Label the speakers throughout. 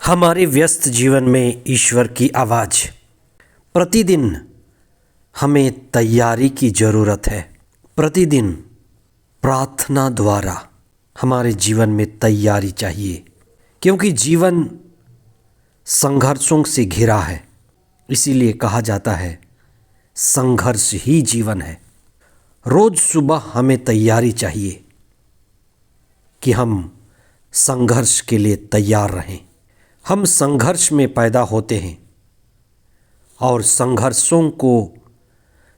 Speaker 1: हमारे व्यस्त जीवन में ईश्वर की आवाज़। प्रतिदिन हमें तैयारी की ज़रूरत है। प्रतिदिन प्रार्थना द्वारा हमारे जीवन में तैयारी चाहिए, क्योंकि जीवन संघर्षों से घिरा है। इसीलिए कहा जाता है संघर्ष ही जीवन है। रोज़ सुबह हमें तैयारी चाहिए कि हम संघर्ष के लिए तैयार रहें। हम संघर्ष में पैदा होते हैं और संघर्षों को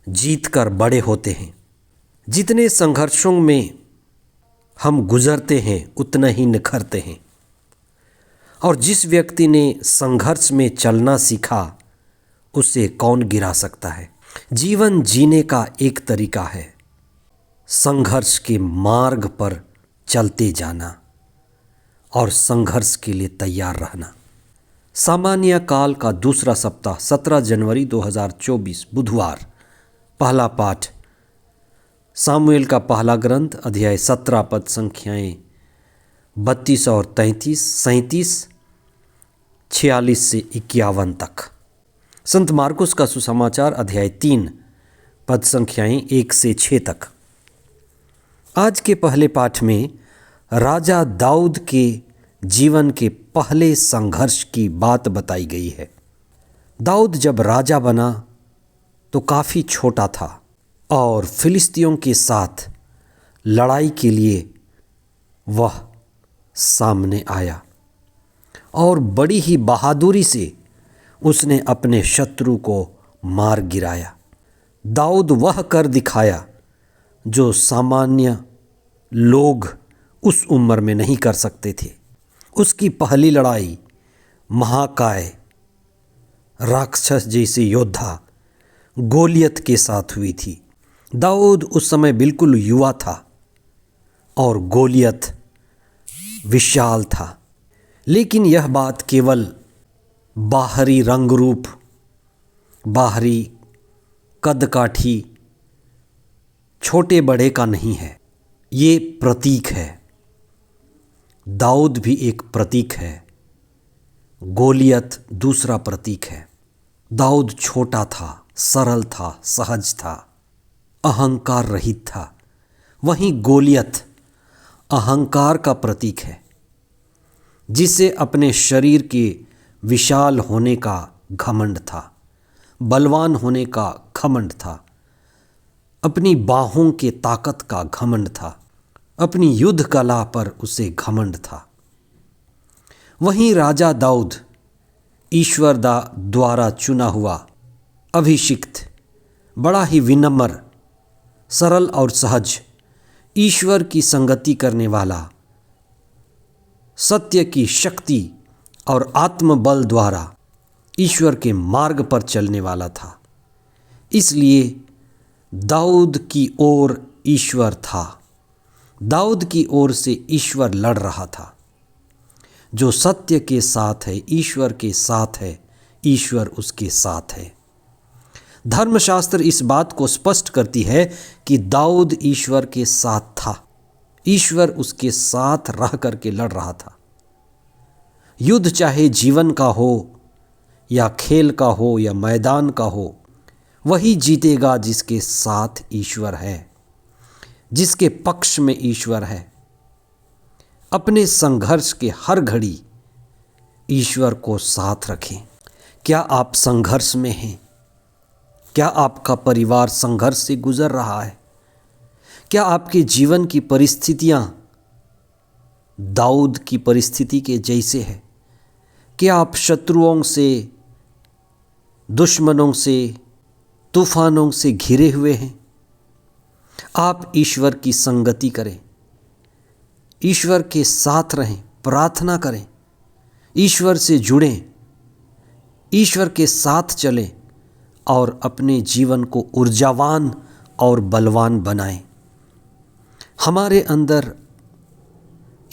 Speaker 1: जीतकर बड़े होते हैं। जितने संघर्षों में हम गुजरते हैं उतना ही निखरते हैं। और जिस व्यक्ति ने संघर्ष में चलना सीखा उसे कौन गिरा सकता है। जीवन जीने का एक तरीका है संघर्ष के मार्ग पर चलते जाना और संघर्ष के लिए तैयार रहना। सामान्य काल का दूसरा सप्ताह 17 जनवरी 2024 बुधवार। पहला पाठ सामुएल का पहला ग्रंथ अध्याय 17 पद संख्याएं 32 और 33, 37, 46 से 51 तक। संत मार्कुस का सुसमाचार अध्याय 3 पद संख्याएं 1 से 6 तक। आज के पहले पाठ में राजा दाऊद के जीवन के पहले संघर्ष की बात बताई गई है। दाऊद जब राजा बना तो काफ़ी छोटा था और फिलिस्तियों के साथ लड़ाई के लिए वह सामने आया और बड़ी ही बहादुरी से उसने अपने शत्रु को मार गिराया। दाऊद वह कर दिखाया जो सामान्य लोग उस उम्र में नहीं कर सकते थे। उसकी पहली लड़ाई महाकाय राक्षस जैसे योद्धा गोलियत के साथ हुई थी। दाऊद उस समय बिल्कुल युवा था और गोलियत विशाल था, लेकिन यह बात केवल बाहरी रंग रूप, बाहरी कद-काठी, छोटे बड़े का नहीं है। ये प्रतीक है। दाऊद भी एक प्रतीक है, गोलियत दूसरा प्रतीक है। दाऊद छोटा था, सरल था, सहज था, अहंकार रहित था। वहीं गोलियत अहंकार का प्रतीक है, जिसे अपने शरीर के विशाल होने का घमंड था, बलवान होने का घमंड था, अपनी बाहों के ताकत का घमंड था, अपनी युद्ध कला पर उसे घमंड था। वहीं राजा दाऊद ईश्वर द्वारा चुना हुआ अभिषिक्त, बड़ा ही विनम्र, सरल और सहज, ईश्वर की संगति करने वाला, सत्य की शक्ति और आत्मबल द्वारा ईश्वर के मार्ग पर चलने वाला था। इसलिए दाऊद की ओर ईश्वर था। दाऊद की ओर से ईश्वर लड़ रहा था। जो सत्य के साथ है, ईश्वर के साथ है, ईश्वर उसके साथ है। धर्मशास्त्र इस बात को स्पष्ट करती है कि दाऊद ईश्वर के साथ था। ईश्वर उसके साथ रह करके लड़ रहा था। युद्ध चाहे जीवन का हो या खेल का हो या मैदान का हो, वही जीतेगा जिसके साथ ईश्वर है, जिसके पक्ष में ईश्वर है। अपने संघर्ष के हर घड़ी ईश्वर को साथ रखें। क्या आप संघर्ष में हैं? क्या आपका परिवार संघर्ष से गुजर रहा है? क्या आपके जीवन की परिस्थितियां दाऊद की परिस्थिति के जैसे है? क्या आप शत्रुओं से, दुश्मनों से, तूफानों से घिरे हुए हैं? आप ईश्वर की संगति करें, ईश्वर के साथ रहें, प्रार्थना करें, ईश्वर से जुड़ें, ईश्वर के साथ चलें और अपने जीवन को ऊर्जावान और बलवान बनाएं। हमारे अंदर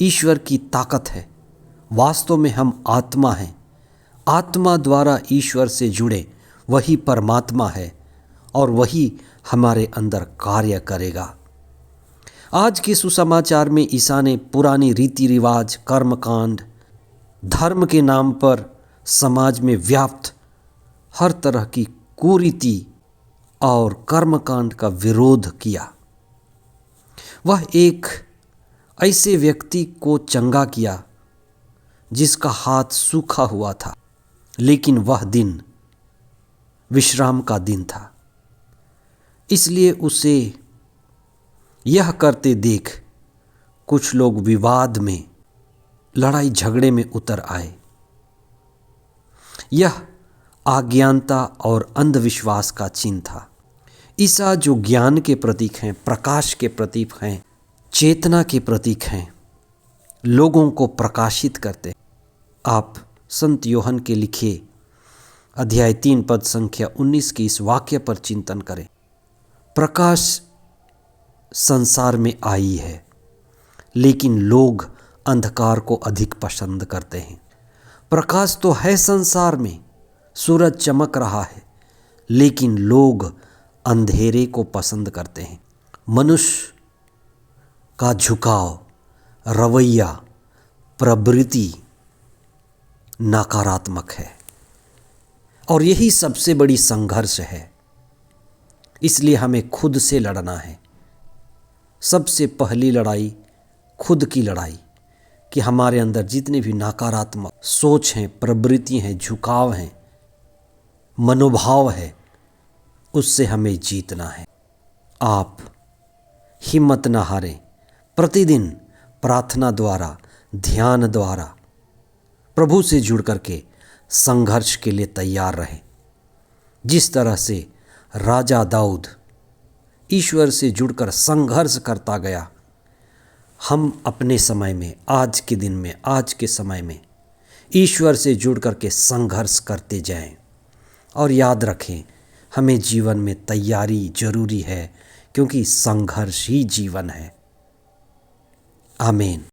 Speaker 1: ईश्वर की ताकत है। वास्तव में हम आत्मा हैं। आत्मा द्वारा ईश्वर से जुड़े, वही परमात्मा है और वही हमारे अंदर कार्य करेगा। आज के सुसमाचार में ईसा ने पुरानी रीति रिवाज, कर्मकांड धर्म के नाम पर समाज में व्याप्त हर तरह की कुरीति और कर्मकांड का विरोध किया। वह एक ऐसे व्यक्ति को चंगा किया जिसका हाथ सूखा हुआ था, लेकिन वह दिन विश्राम का दिन था, इसलिए उसे यह करते देख कुछ लोग विवाद में, लड़ाई झगड़े में उतर आए। यह अज्ञानता और अंधविश्वास का चिन्ह था। ईसा जो ज्ञान के प्रतीक हैं, प्रकाश के प्रतीक हैं, चेतना के प्रतीक हैं, लोगों को प्रकाशित करते। आप संत योहन के लिखे अध्याय 3 पद संख्या 19 की इस वाक्य पर चिंतन करें। प्रकाश संसार में आई है, लेकिन लोग अंधकार को अधिक पसंद करते हैं। प्रकाश तो है संसार में, सूरज चमक रहा है, लेकिन लोग अंधेरे को पसंद करते हैं। मनुष्य का झुकाव, रवैया, प्रवृत्ति नकारात्मक है और यही सबसे बड़ी संघर्ष है। इसलिए हमें खुद से लड़ना है। सबसे पहली लड़ाई खुद की लड़ाई, कि हमारे अंदर जितने भी नकारात्मक सोच हैं, प्रवृत्ति हैं, झुकाव हैं, मनोभाव है, उससे हमें जीतना है। आप हिम्मत न हारें। प्रतिदिन प्रार्थना द्वारा, ध्यान द्वारा प्रभु से जुड़ करके संघर्ष के लिए तैयार रहें। जिस तरह से राजा दाऊद ईश्वर से जुड़कर संघर्ष करता गया, हम अपने समय में, आज के दिन में, आज के समय में ईश्वर से जुड़ करके संघर्ष करते जाएं। और याद रखें, हमें जीवन में तैयारी जरूरी है, क्योंकि संघर्ष ही जीवन है। आमीन।